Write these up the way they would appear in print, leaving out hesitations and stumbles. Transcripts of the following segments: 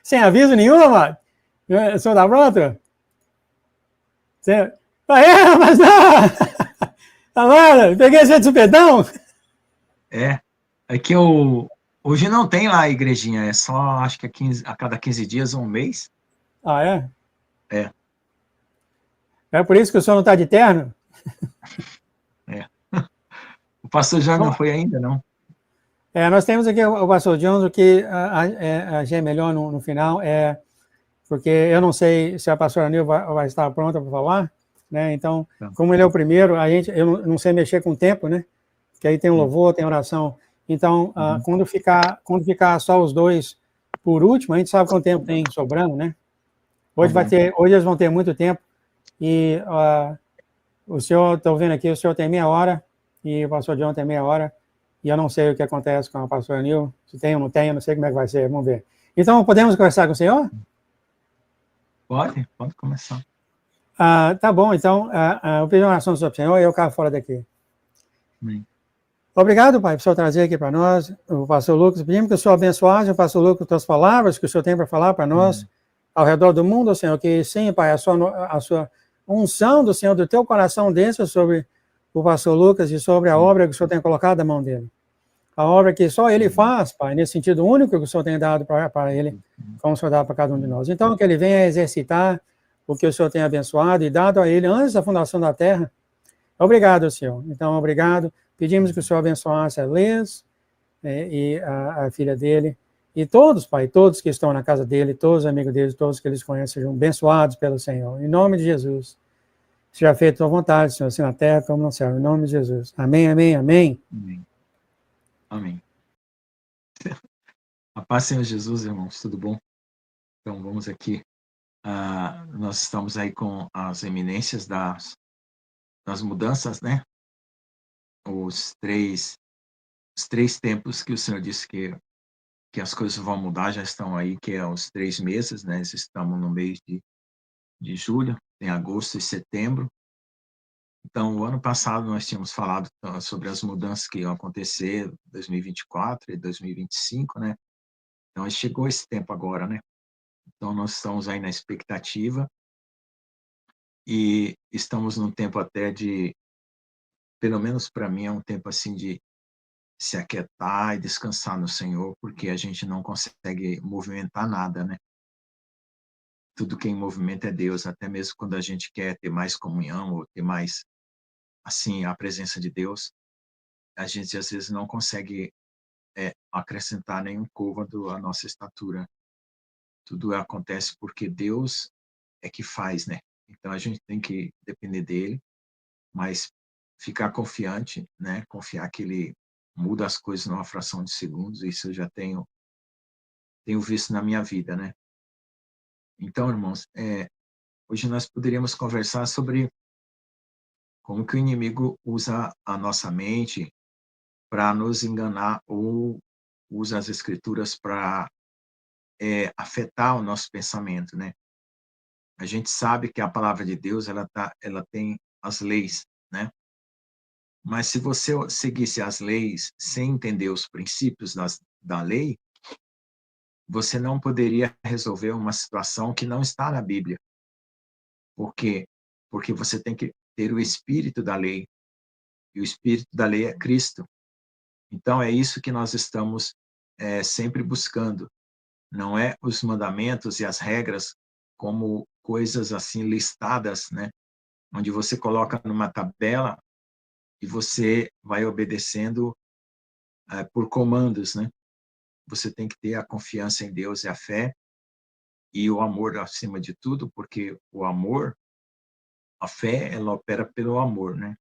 Sem aviso nenhum, amado? O senhor tá pronto? Você... mas não! Amado, peguei você de supetão? É que hoje não tem lá a igrejinha, é só, acho que a cada 15 dias ou um mês. Ah, é? É. É por isso que o senhor não está de terno? É. O pastor já não foi ainda, não? Nós temos aqui o pastor Jones, o que achei melhor no final é porque eu não sei se a pastora Nil vai estar pronta para falar, né? Então, como ele é o primeiro, eu não sei mexer com o tempo, né? Que aí tem o louvor, tem oração. Então, quando ficar só os dois por último, a gente sabe quanto tempo tem sobrando, né? Hoje eles vão ter muito tempo e o senhor, estou vendo aqui, o senhor tem meia hora e o pastor John tem meia hora e eu não sei o que acontece com a pastora Nil, se tem ou não tem, eu não sei como é que vai ser, vamos ver. Então, podemos conversar com o senhor? Pode começar. Tá bom, então, eu pedi uma oração sobre o senhor e eu caio fora daqui. Amém. Obrigado, Pai, por o senhor trazer aqui para nós o pastor Lucas. Pedimos que o senhor abençoasse o pastor Lucas com as palavras que o senhor tem para falar para nós ao redor do mundo, Senhor, que sim, Pai, a sua unção do Senhor, do teu coração desça sobre o pastor Lucas e sobre a obra que o senhor tem colocado na mão dele. A obra que só ele faz, Pai, nesse sentido único que o senhor tem dado para ele, como o senhor dá para cada um de nós. Então, que ele venha exercitar o que o senhor tem abençoado e dado a ele antes da fundação da terra. Obrigado, Senhor. Então, obrigado. Pedimos que o Senhor abençoasse a Liz e a filha dele. E todos, Pai, todos que estão na casa dele, todos os amigos dele, todos que eles conhecem, sejam abençoados pelo Senhor. Em nome de Jesus. Seja feita a tua vontade, Senhor, assim na terra como no céu. Em nome de Jesus. Amém, amém, amém. Amém. Amém. A paz, Senhor Jesus, irmãos, tudo bom? Então, vamos aqui. Nós estamos aí com as eminências das mudanças, né? Os três tempos que o Senhor disse que as coisas vão mudar já estão aí, que é os 3 meses, né? Estamos no mês de julho, tem agosto e setembro. Então, o ano passado nós tínhamos falado sobre as mudanças que iam acontecer em 2024 e 2025, né? Então, chegou esse tempo agora, né? Então, nós estamos aí na expectativa e estamos num tempo até de, pelo menos para mim, é um tempo assim de se aquietar e descansar no Senhor, porque a gente não consegue movimentar nada, né? Tudo que é em movimento é Deus, até mesmo quando a gente quer ter mais comunhão ou ter mais, assim, a presença de Deus, a gente às vezes não consegue acrescentar nenhum côvado à nossa estatura. Tudo acontece porque Deus é que faz, né? Então a gente tem que depender dele, mas ficar confiante, né? Confiar que ele muda as coisas numa fração de segundos, isso eu já tenho visto na minha vida, né? Então, irmãos, hoje nós poderíamos conversar sobre como que o inimigo usa a nossa mente para nos enganar ou usa as escrituras para afetar o nosso pensamento, né? A gente sabe que a palavra de Deus ela tem as leis, né? Mas se você seguisse as leis sem entender os princípios da lei, você não poderia resolver uma situação que não está na Bíblia. Por quê? Porque você tem que ter o espírito da lei. E o espírito da lei é Cristo. Então, é isso que nós estamos sempre buscando. Não é os mandamentos e as regras como coisas assim listadas, né? Onde você coloca numa tabela e você vai obedecendo por comandos, né? Você tem que ter a confiança em Deus e a fé e o amor acima de tudo, porque o amor, a fé, ela opera pelo amor, né?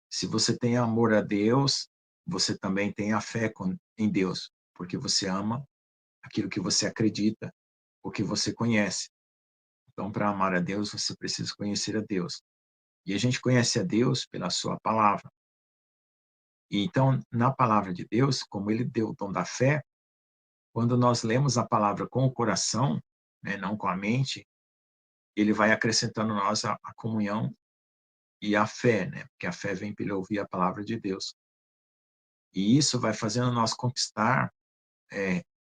Se você tem amor a Deus, você também tem a fé em Deus, porque você ama aquilo que você acredita, o que você conhece. Então, para amar a Deus, você precisa conhecer a Deus. E a gente conhece a Deus pela sua palavra. E então, na palavra de Deus, como ele deu o dom da fé, quando nós lemos a palavra com o coração, né, não com a mente, ele vai acrescentando a nós a comunhão e a fé, né? Porque a fé vem pelo ouvir a palavra de Deus. E isso vai fazendo nós conquistar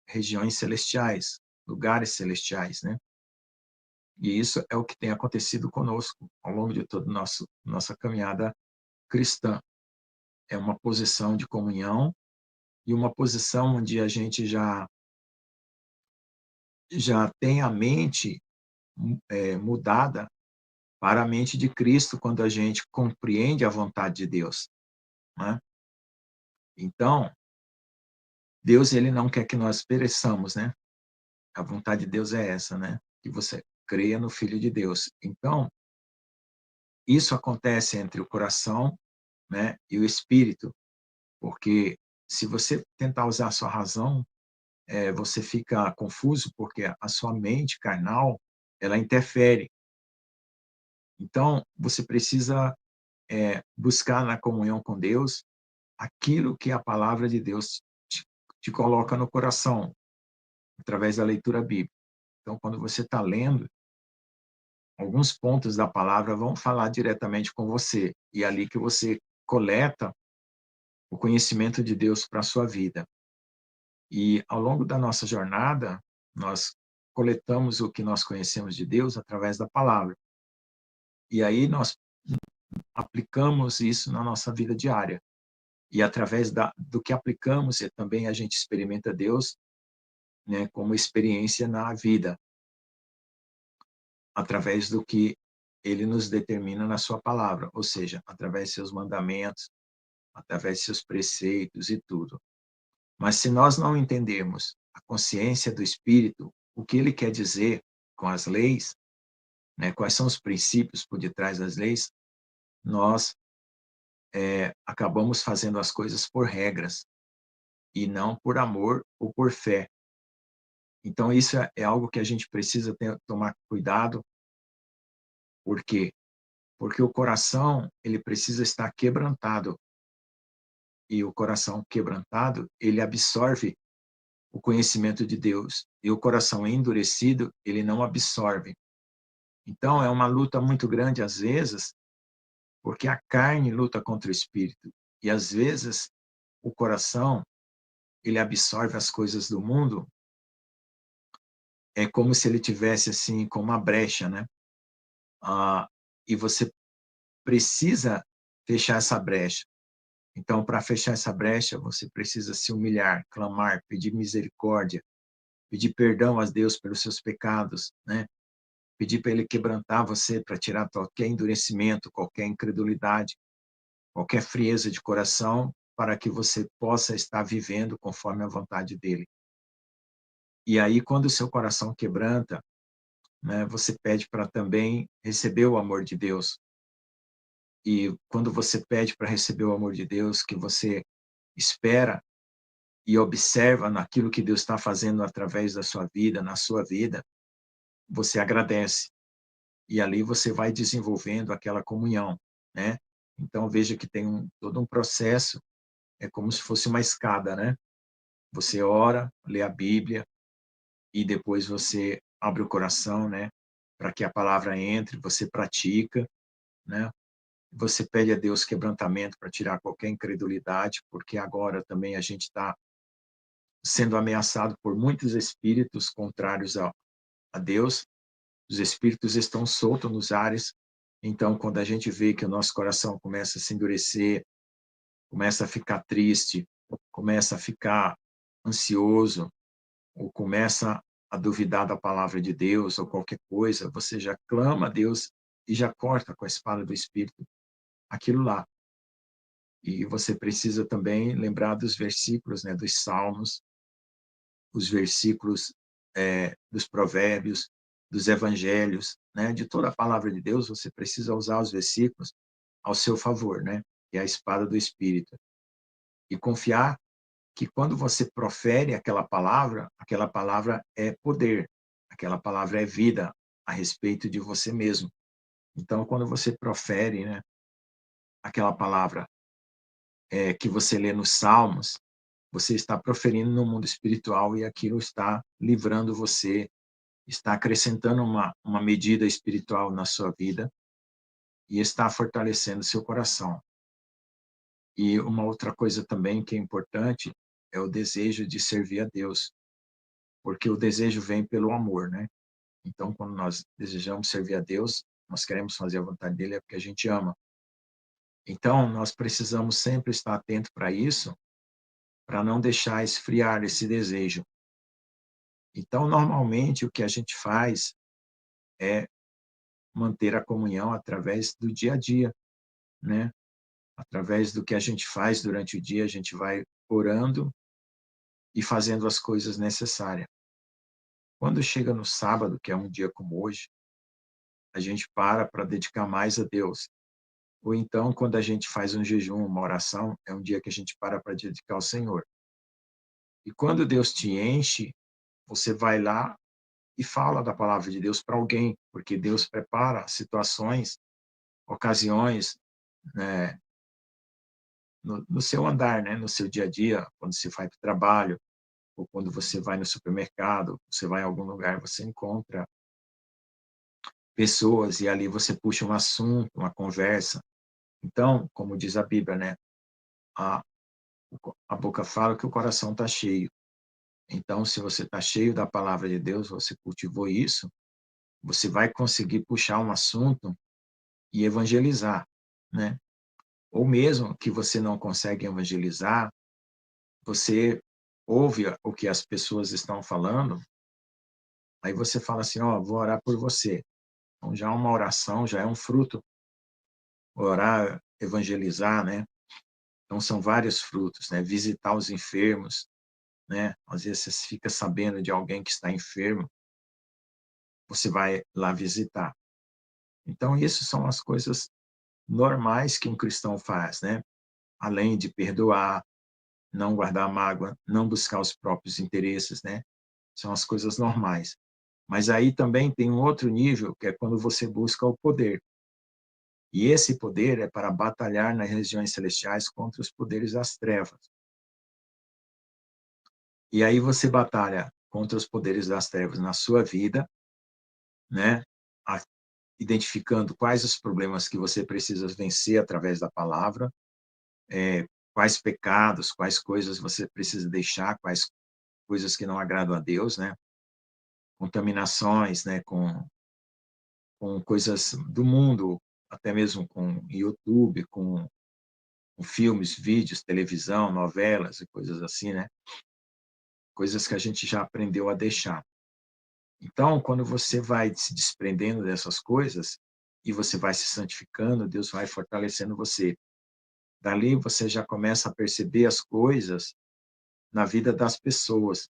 regiões celestiais, lugares celestiais, né? E isso é o que tem acontecido conosco ao longo de toda nossa caminhada cristã. É uma posição de comunhão e uma posição onde a gente já tem a mente mudada para a mente de Cristo quando a gente compreende a vontade de Deus, né? Então, Deus, ele não quer que nós pereçamos, né? A vontade de Deus é essa, né? Que você creia no Filho de Deus. Então, isso acontece entre o coração, né, e o espírito, porque se você tentar usar a sua razão, você fica confuso, porque a sua mente carnal, ela interfere. Então, você precisa buscar na comunhão com Deus aquilo que a palavra de Deus te coloca no coração, através da leitura bíblica. Então, quando você está lendo, alguns pontos da palavra vão falar diretamente com você, e é ali que você coleta o conhecimento de Deus para a sua vida. E ao longo da nossa jornada, nós coletamos o que nós conhecemos de Deus através da palavra. E aí nós aplicamos isso na nossa vida diária. E através do que aplicamos, também a gente experimenta Deus, né, como experiência na vida, através do que ele nos determina na sua palavra, ou seja, através de seus mandamentos, através de seus preceitos e tudo. Mas se nós não entendermos a consciência do Espírito, o que ele quer dizer com as leis, né, quais são os princípios por detrás das leis, nós acabamos fazendo as coisas por regras e não por amor ou por fé. Então isso é algo que a gente precisa tomar cuidado. Por quê? Porque o coração, ele precisa estar quebrantado. E o coração quebrantado, ele absorve o conhecimento de Deus. E o coração endurecido, ele não absorve. Então, é uma luta muito grande, às vezes, porque a carne luta contra o espírito. E, às vezes, o coração, ele absorve as coisas do mundo, é como se ele tivesse, assim, com uma brecha, né? E você precisa fechar essa brecha. Então, para fechar essa brecha, você precisa se humilhar, clamar, pedir misericórdia, pedir perdão a Deus pelos seus pecados, né? Pedir para ele quebrantar você, para tirar qualquer endurecimento, qualquer incredulidade, qualquer frieza de coração, para que você possa estar vivendo conforme a vontade dele. E aí, quando o seu coração quebranta, né, você pede para também receber o amor de Deus. E quando você pede para receber o amor de Deus, que você espera e observa naquilo que Deus está fazendo através da sua vida, na sua vida, você agradece. E ali você vai desenvolvendo aquela comunhão, né? Então veja que tem todo um processo, é como se fosse uma escada, né? Você ora, lê a Bíblia e depois você abre o coração, né? Para que a palavra entre, você pratica, né? Você pede a Deus quebrantamento para tirar qualquer incredulidade, porque agora também a gente está sendo ameaçado por muitos espíritos contrários a Deus. Os espíritos estão soltos nos ares. Então, quando a gente vê que o nosso coração começa a se endurecer, começa a ficar triste, começa a ficar ansioso, ou começa a duvidar da palavra de Deus, ou qualquer coisa, você já clama a Deus e já corta com a espada do Espírito aquilo lá. E você precisa também lembrar dos versículos, né, dos Salmos, os versículos dos Provérbios, dos Evangelhos, né, de toda a palavra de Deus, você precisa usar os versículos ao seu favor, né, que é a espada do Espírito. E confiar que quando você profere aquela palavra é poder, aquela palavra é vida a respeito de você mesmo. Então, quando você profere, né, aquela palavra que você lê nos Salmos, você está proferindo no mundo espiritual e aquilo está livrando você, está acrescentando uma medida espiritual na sua vida e está fortalecendo seu coração. E uma outra coisa também que é importante é o desejo de servir a Deus. porque o desejo vem pelo amor, né? Então, quando nós desejamos servir a Deus, nós queremos fazer a vontade dele, é porque a gente ama. Então, nós precisamos sempre estar atento para isso, para não deixar esfriar esse desejo. Então, normalmente, o que a gente faz é manter a comunhão através do dia a dia, né? Através do que a gente faz durante o dia, a gente vai orando e fazendo as coisas necessárias. Quando chega no sábado, que é um dia como hoje, a gente para dedicar mais a Deus. Ou então, quando a gente faz um jejum, uma oração, é um dia que a gente para dedicar ao Senhor. E quando Deus te enche, você vai lá e fala da palavra de Deus para alguém, porque Deus prepara situações, ocasiões, né, no seu andar, né, no seu dia a dia, quando você vai para o trabalho, ou quando você vai no supermercado, você vai em algum lugar, você encontra pessoas e ali você puxa um assunto, uma conversa. Então, como diz a Bíblia, né, a, a boca fala que o coração está cheio. Então, se você está cheio da palavra de Deus, você cultivou isso, você vai conseguir puxar um assunto e evangelizar, né? Ou mesmo que você não consegue evangelizar, você ouve o que as pessoas estão falando, aí você fala assim, ó, oh, vou orar por você. Então já é uma oração, já é um fruto. Orar, evangelizar, né? Então são vários frutos, né? Visitar os enfermos, né? Às vezes você fica sabendo de alguém que está enfermo, você vai lá visitar. Então isso são as coisas normais que um cristão faz, né? Além de perdoar, não guardar mágoa, não buscar os próprios interesses, né? São as coisas normais. Mas aí também tem um outro nível, que é quando você busca o poder. E esse poder é para batalhar nas regiões celestiais contra os poderes das trevas. E aí você batalha contra os poderes das trevas na sua vida, né? Identificando quais os problemas que você precisa vencer através da palavra, quais pecados, quais coisas você precisa deixar, quais coisas que não agradam a Deus, né? Contaminações, né? Com coisas do mundo, até mesmo com YouTube, com filmes, vídeos, televisão, novelas e coisas assim, né? Coisas que a gente já aprendeu a deixar. Então, quando você vai se desprendendo dessas coisas e você vai se santificando, Deus vai fortalecendo você. Dali você já começa a perceber as coisas na vida das pessoas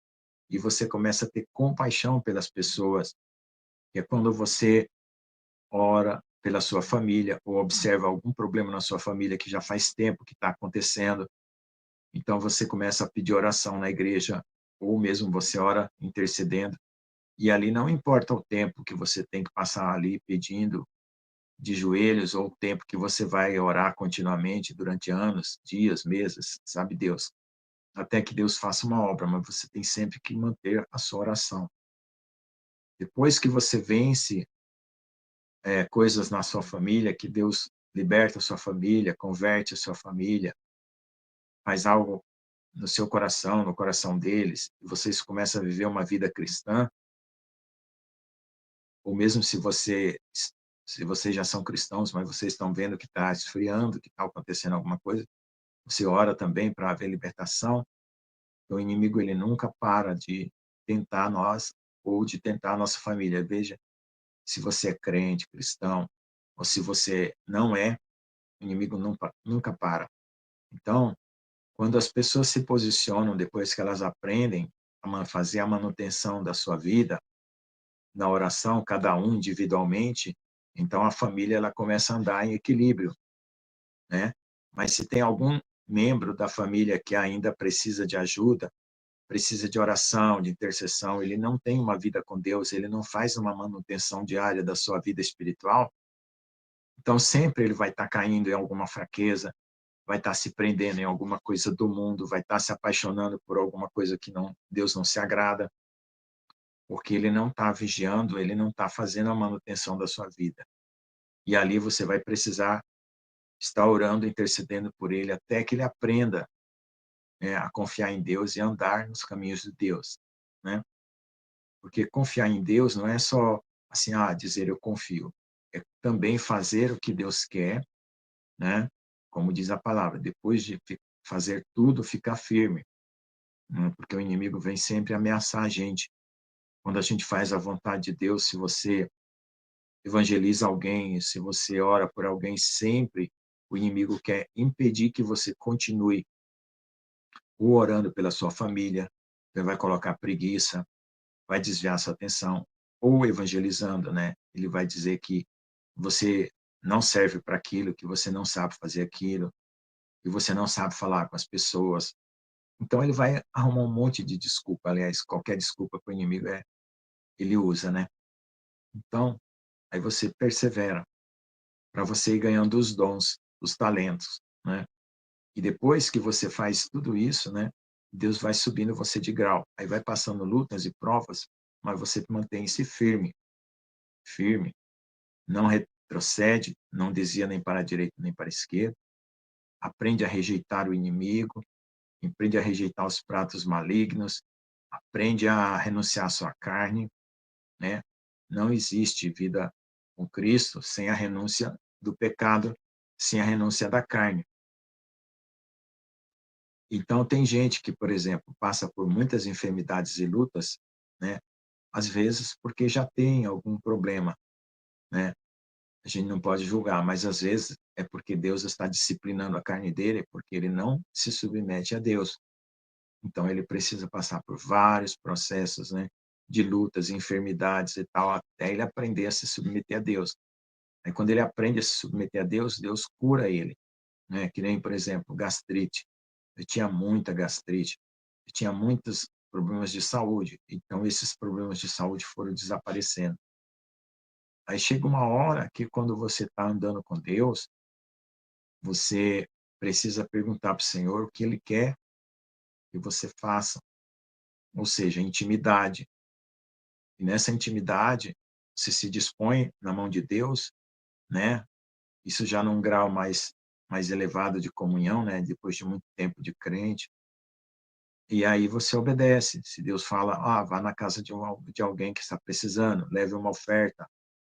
e você começa a ter compaixão pelas pessoas, que é quando você ora pela sua família ou observa algum problema na sua família que já faz tempo que está acontecendo. Então você começa a pedir oração na igreja ou mesmo você ora intercedendo. E ali não importa o tempo que você tem que passar ali pedindo de joelhos ou o tempo que você vai orar continuamente durante anos, dias, meses, sabe Deus. Até que Deus faça uma obra, mas você tem sempre que manter a sua oração. Depois que você vence coisas na sua família, que Deus liberta a sua família, converte a sua família, faz algo no seu coração, no coração deles, e vocês começam a viver uma vida cristã, ou mesmo se vocês já são cristãos, mas vocês estão vendo que está esfriando, que está acontecendo alguma coisa, você ora também para haver libertação. O inimigo ele nunca para de tentar nós ou de tentar a nossa família. Veja, se você é crente, cristão, ou se você não é, o inimigo nunca para. Então, quando as pessoas se posicionam depois que elas aprendem a fazer a manutenção da sua vida, na oração, cada um individualmente, então a família ela começa a andar em equilíbrio, né? Mas se tem algum membro da família que ainda precisa de ajuda, precisa de oração, de intercessão, ele não tem uma vida com Deus, ele não faz uma manutenção diária da sua vida espiritual, então sempre ele vai estar caindo em alguma fraqueza, vai estar se prendendo em alguma coisa do mundo, vai estar se apaixonando por alguma coisa que não, Deus não se agrada, porque ele não está vigiando, ele não está fazendo a manutenção da sua vida. E ali você vai precisar estar orando, intercedendo por ele, até que ele aprenda, né, a confiar em Deus e andar nos caminhos de Deus, né? Porque confiar em Deus não é só assim, dizer eu confio. É também fazer o que Deus quer, né? Como diz a palavra, depois de fazer tudo, ficar firme, né? Porque o inimigo vem sempre ameaçar a gente. Quando a gente faz a vontade de Deus, se você evangeliza alguém, se você ora por alguém, sempre o inimigo quer impedir que você continue ou orando pela sua família, ele vai colocar preguiça, vai desviar sua atenção, ou evangelizando, né? Ele vai dizer que você não serve para aquilo, que você não sabe fazer aquilo, que você não sabe falar com as pessoas. Então ele vai arrumar um monte de desculpa, aliás, qualquer desculpa para o inimigo ele usa, né? Então, aí você persevera para você ir ganhando os dons, os talentos, né? E depois que você faz tudo isso, né? Deus vai subindo você de grau. Aí vai passando lutas e provas, mas você mantém-se firme, firme, não retrocede, não desvia nem para a direita nem para a esquerda, aprende a rejeitar o inimigo, aprende a rejeitar os pratos malignos, aprende a renunciar à sua carne, né? Não existe vida com Cristo sem a renúncia do pecado, sem a renúncia da carne. Então, tem gente que, por exemplo, passa por muitas enfermidades e lutas, né? Às vezes porque já tem algum problema, né? A gente não pode julgar, mas às vezes é porque Deus está disciplinando a carne dele, porque ele não se submete a Deus. Então, ele precisa passar por vários processos, né? De lutas, enfermidades e tal, até ele aprender a se submeter a Deus. Aí, quando ele aprende a se submeter a Deus, Deus cura ele, né? Que nem, por exemplo, gastrite. Eu tinha muita gastrite, eu tinha muitos problemas de saúde, então esses problemas de saúde foram desaparecendo. Aí chega uma hora que quando você está andando com Deus, você precisa perguntar para o Senhor o que Ele quer que você faça, ou seja, intimidade. E nessa intimidade, você se dispõe na mão de Deus, né? Isso já num grau mais elevado de comunhão, né? Depois de muito tempo de crente. E aí você obedece. Se Deus fala, vá na casa de alguém que está precisando, leve uma oferta,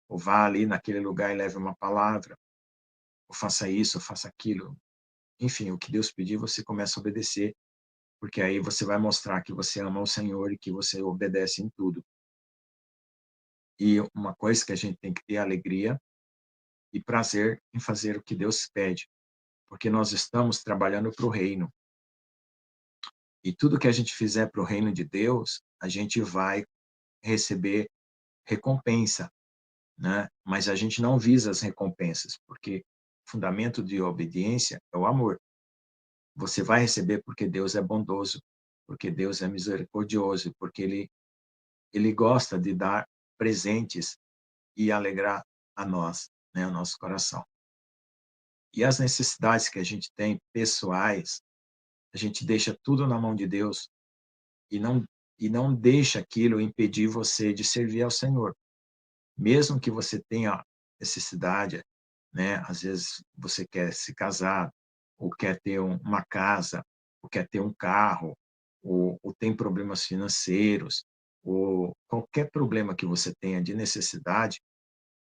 ou vá ali naquele lugar e leve uma palavra, ou faça isso, ou faça aquilo. Enfim, o que Deus pedir, você começa a obedecer, porque aí você vai mostrar que você ama o Senhor e que você obedece em tudo. E uma coisa que a gente tem que ter alegria e prazer em fazer o que Deus pede, porque nós estamos trabalhando para o reino. E tudo que a gente fizer para o reino de Deus, a gente vai receber recompensa, né? Mas a gente não visa as recompensas, porque o fundamento de obediência é o amor. Você vai receber porque Deus é bondoso, porque Deus é misericordioso, porque ele gosta de dar presentes e alegrar a nós, né, o nosso coração. E as necessidades que a gente tem pessoais, a gente deixa tudo na mão de Deus e não deixa aquilo impedir você de servir ao Senhor. Mesmo que você tenha necessidade, né, às vezes você quer se casar, ou quer ter uma casa, ou quer ter um carro, ou tem problemas financeiros, ou qualquer problema que você tenha de necessidade,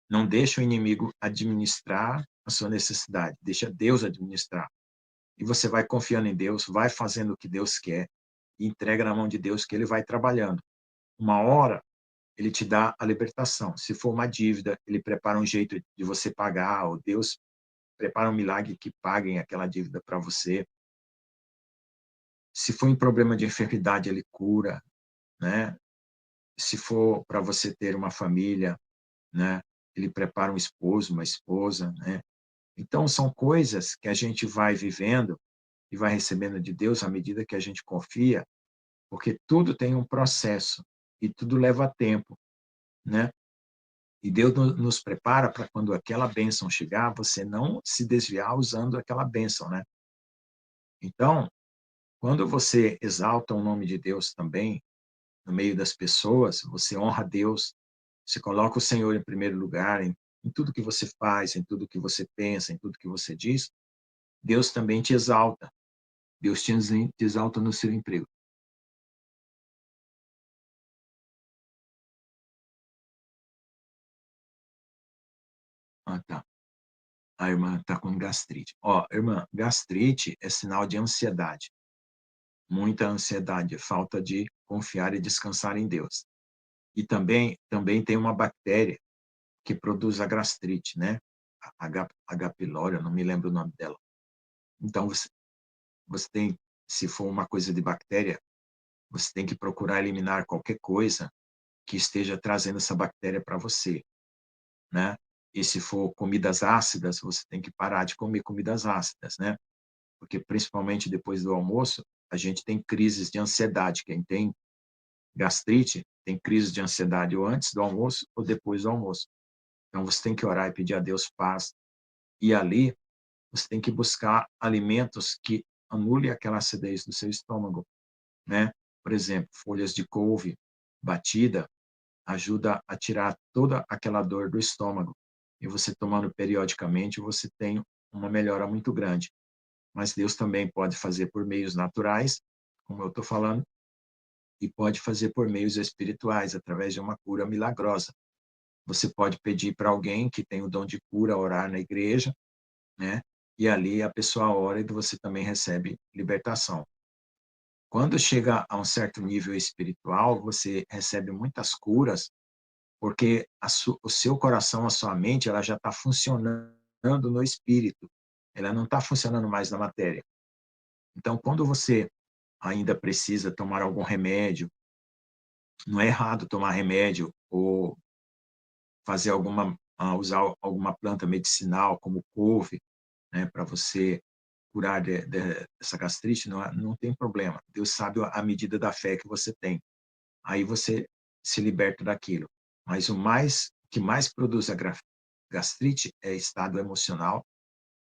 não deixa o inimigo administrar a sua necessidade, deixa Deus administrar. E você vai confiando em Deus, vai fazendo o que Deus quer, e entrega na mão de Deus que ele vai trabalhando. Uma hora ele te dá a libertação. Se for uma dívida, ele prepara um jeito de você pagar, ou Deus prepara um milagre que paguem aquela dívida para você. Se for em problema de enfermidade, ele cura, né? Se for para você ter uma família, né? Ele prepara um esposo, uma esposa, né? Então, são coisas que a gente vai vivendo e vai recebendo de Deus à medida que a gente confia, porque tudo tem um processo e tudo leva tempo, né? E Deus nos prepara para quando aquela bênção chegar, você não se desviar usando aquela bênção, né? Então, quando você exalta o nome de Deus também, no meio das pessoas, você honra Deus, você coloca o Senhor em primeiro lugar em tudo que você faz, em tudo que você pensa, em tudo que você diz, Deus também te exalta. Deus te exalta no seu emprego. Ah, tá. A irmã está com gastrite. Ó, irmã, gastrite é sinal de ansiedade. Muita ansiedade, falta de confiar e descansar em Deus. E também tem uma bactéria que produz a gastrite, né? H. pylori, eu não me lembro o nome dela. Então, você tem, se for uma coisa de bactéria, você tem que procurar eliminar qualquer coisa que esteja trazendo essa bactéria para você, né? E se for comidas ácidas, você tem que parar de comer comidas ácidas, né? Porque principalmente depois do almoço, a gente tem crises de ansiedade. Quem tem gastrite tem crise de ansiedade ou antes do almoço ou depois do almoço. Então você tem que orar e pedir a Deus paz. E ali você tem que buscar alimentos que anulem aquela acidez do seu estômago, né? Por exemplo, folhas de couve batida ajuda a tirar toda aquela dor do estômago. E você tomando periodicamente, você tem uma melhora muito grande. Mas Deus também pode fazer por meios naturais, como eu estou falando, e pode fazer por meios espirituais, através de uma cura milagrosa. Você pode pedir para alguém que tem o dom de cura orar na igreja, né? E ali a pessoa ora e você também recebe libertação. Quando chega a um certo nível espiritual, você recebe muitas curas, porque o seu coração, a sua mente, ela já está funcionando no espírito. Ela não está funcionando mais na matéria. Então, quando você ainda precisa tomar algum remédio, não é errado tomar remédio ou fazer usar alguma planta medicinal, como couve, né, para você curar dessa gastrite, não tem problema. Deus sabe a medida da fé que você tem. Aí você se liberta daquilo. Mas o que mais produz a gastrite é estado emocional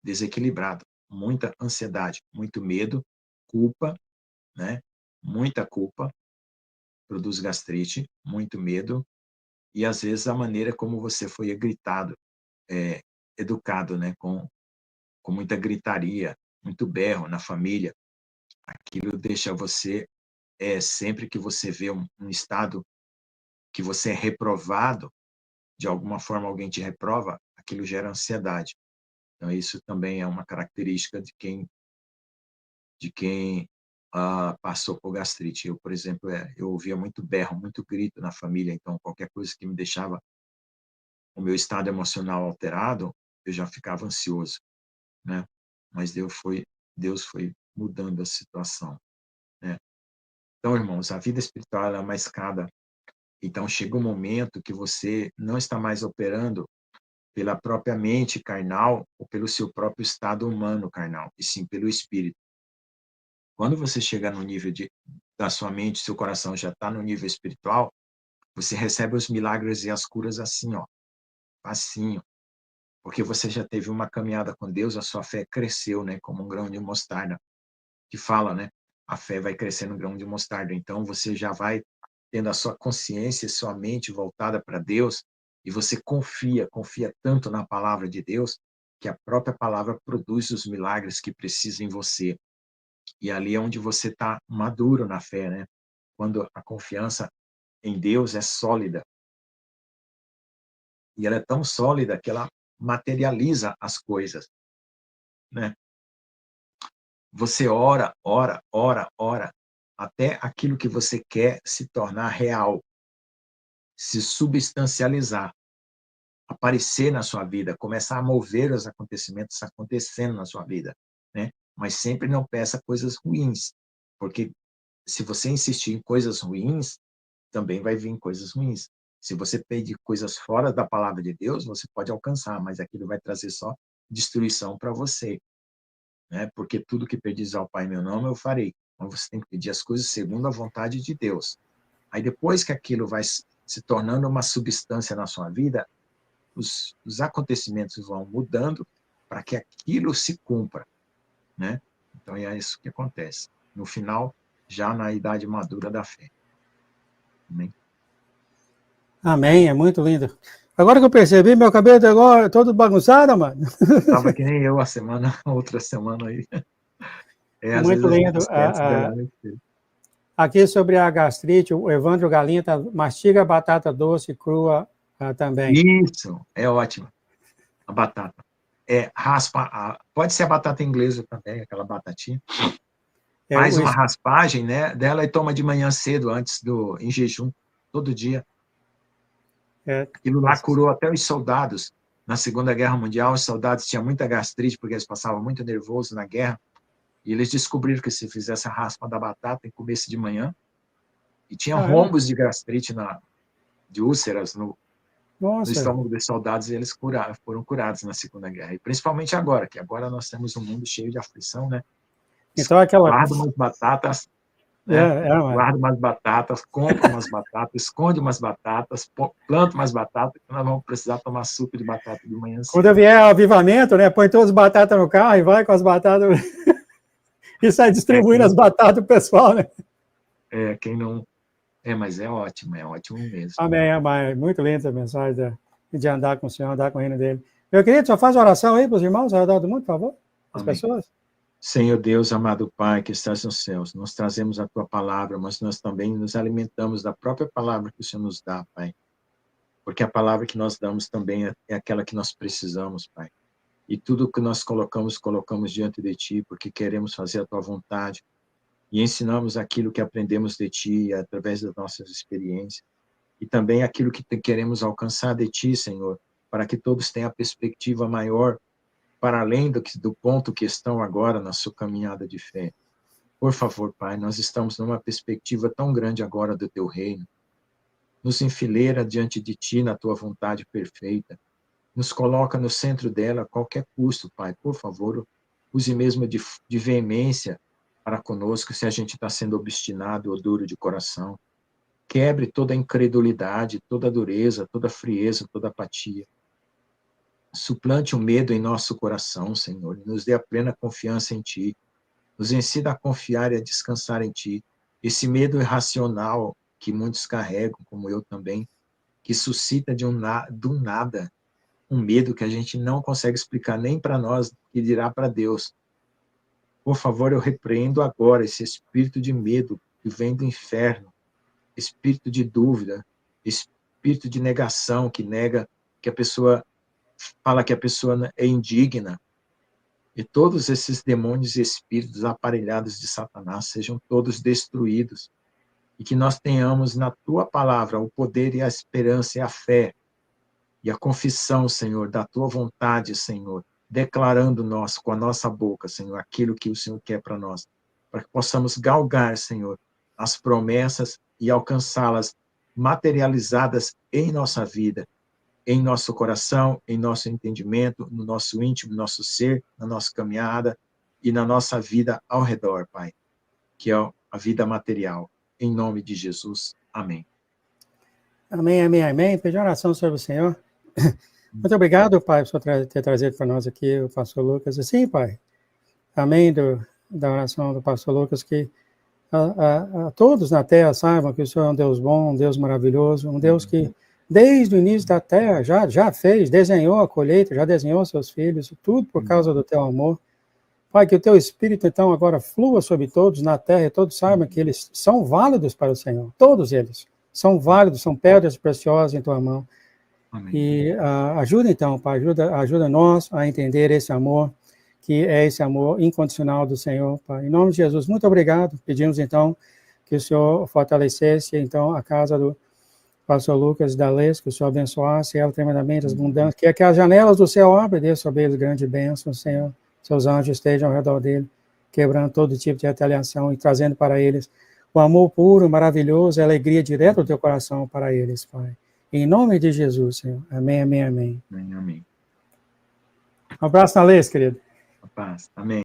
desequilibrado, muita ansiedade, muito medo, culpa, né? Muita culpa produz gastrite, muito medo e às vezes a maneira como você foi gritado, educado, né? Com muita gritaria, muito berro na família, aquilo deixa você sempre que você vê um estado que você é reprovado, de alguma forma alguém te reprova, aquilo gera ansiedade. Então isso também é uma característica de quem passou por gastrite. Eu, por exemplo, eu ouvia muito berro, muito grito na família, então qualquer coisa que me deixava o meu estado emocional alterado, eu já ficava ansioso, né? Mas Deus foi mudando a situação, né? Então, irmãos, a vida espiritual é uma escada. Então, chega um momento que você não está mais operando pela própria mente carnal ou pelo seu próprio estado humano carnal, e sim pelo espírito. Quando você chega no nível da sua mente, seu coração já está no nível espiritual, você recebe os milagres e as curas assim, ó, facinho, porque você já teve uma caminhada com Deus, a sua fé cresceu, né, como um grão de mostarda, que fala, né, a fé vai crescer no grão de mostarda. Então você já vai tendo a sua consciência, sua mente voltada para Deus, e você confia tanto na palavra de Deus, que a própria palavra produz os milagres que precisa em você. E ali é onde você está maduro na fé, né? Quando a confiança em Deus é sólida. E ela é tão sólida que ela materializa as coisas, né? Você ora, ora, ora, ora, até aquilo que você quer se tornar real, se substancializar, aparecer na sua vida, começar a mover os acontecimentos acontecendo na sua vida, né? Mas sempre não peça coisas ruins, porque se você insistir em coisas ruins, também vai vir coisas ruins. Se você pedir coisas fora da palavra de Deus, você pode alcançar, mas aquilo vai trazer só destruição para você, né? Porque tudo que pedis ao Pai em meu nome eu farei. Então você tem que pedir as coisas segundo a vontade de Deus. Aí depois que aquilo vai se tornando uma substância na sua vida, os acontecimentos vão mudando para que aquilo se cumpra, né? Então é isso que acontece. No final, já na idade madura da fé. Amém? Amém, é muito lindo. Agora que eu percebi, meu cabelo tá agora todo bagunçado, mano. Tava que nem eu a semana, outra semana aí. Às vezes Muito a gente lindo. esquece de olhar no espelho. Aqui sobre a gastrite, o Evandro Galinha mastiga batata doce crua também. Isso, é ótimo. a batata. Raspa, pode ser a batata inglesa também, aquela batatinha. Faz uma raspagem, né, dela e toma de manhã cedo, em jejum, todo dia. Aquilo lá curou até os soldados. Na Segunda Guerra Mundial, os soldados tinham muita gastrite, porque eles passavam muito nervoso na guerra, e eles descobriram que se fizesse a raspa da batata e comesse de manhã, e tinha rombos de gastrite, de úlceras no estômago dos soldados, e eles foram curados na Segunda Guerra. E principalmente agora, que agora nós temos um mundo cheio de aflição, né? Então, guarda umas batatas, né? Guarda umas batatas, compra umas batatas, esconde umas batatas, planta umas batatas, que nós vamos precisar tomar suco de batata de manhã cedo. Quando vier o avivamento, né, põe todas as batatas no carro e vai com as batatas e sai distribuindo as batatas pro pessoal, né? Quem não... mas é ótimo mesmo. Amém, amém. Muito linda a mensagem de andar com o Senhor, andar com o reino dele. Meu querido, só faz oração aí para os irmãos ao redor do mundo, por favor, as pessoas. Senhor Deus, amado Pai, que estás nos céus, nós trazemos a Tua palavra, mas nós também nos alimentamos da própria palavra que o Senhor nos dá, Pai. Porque a palavra que nós damos também é aquela que nós precisamos, Pai. E tudo que nós colocamos diante de Ti, porque queremos fazer a Tua vontade. E ensinamos aquilo que aprendemos de Ti, através das nossas experiências. E também aquilo que queremos alcançar de Ti, Senhor, para que todos tenham a perspectiva maior, para além do ponto que estão agora na sua caminhada de fé. Por favor, Pai, nós estamos numa perspectiva tão grande agora do Teu reino. Nos enfileira diante de Ti na Tua vontade perfeita. Nos coloca no centro dela a qualquer custo, Pai. Por favor, use mesmo de veemência para conosco se a gente está sendo obstinado ou duro de coração. Quebre toda a incredulidade, toda a dureza, toda a frieza, toda a apatia. Suplante o medo em nosso coração, Senhor, e nos dê a plena confiança em Ti. Nos ensina a confiar e a descansar em Ti. Esse medo irracional que muitos carregam, como eu também, que suscita do nada um medo que a gente não consegue explicar nem para nós, que dirá para Deus. Por favor, eu repreendo agora esse espírito de medo que vem do inferno, espírito de dúvida, espírito de negação, que nega, que a pessoa fala que a pessoa é indigna. E todos esses demônios e espíritos aparelhados de Satanás sejam todos destruídos. E que nós tenhamos na Tua palavra o poder e a esperança e a fé e a confissão, Senhor, da Tua vontade, Senhor, declarando nós com a nossa boca, Senhor, aquilo que o Senhor quer para nós, para que possamos galgar, Senhor, as promessas e alcançá-las materializadas em nossa vida, em nosso coração, em nosso entendimento, no nosso íntimo, no nosso ser, na nossa caminhada e na nossa vida ao redor, Pai, que é a vida material. Em nome de Jesus. Amém. Amém, amém, amém. Pedir oração sobre o Senhor. Muito obrigado, Pai, por ter trazido para nós aqui o pastor Lucas. Assim, Pai, amém da oração do pastor Lucas, que a todos na terra saibam que o Senhor é um Deus bom, um Deus maravilhoso, um Deus que desde o início da terra já fez, desenhou a colheita, já desenhou seus filhos, tudo por causa do Teu amor. Pai, que o Teu Espírito, então, agora flua sobre todos na terra e todos saibam que eles são válidos para o Senhor. Todos eles são válidos, são pedras preciosas em Tua mão. Amém. E ajuda, então, Pai, ajuda nós a entender esse amor, que é esse amor incondicional do Senhor, Pai. Em nome de Jesus, muito obrigado. Pedimos, então, que o Senhor fortalecesse, então, a casa do pastor Lucas D'Alês, que o Senhor abençoasse ela tremendamente, as abundâncias, que as janelas do céu abrem, dê sobre eles grande bênção, Senhor. Seus anjos estejam ao redor dele, quebrando todo tipo de retaliação e trazendo para eles o amor puro, maravilhoso, a alegria direta do Teu coração para eles, Pai. Em nome de Jesus, Senhor. Amém, amém, amém. Amém, amém. Um abraço na lei, querido. Paz. Amém.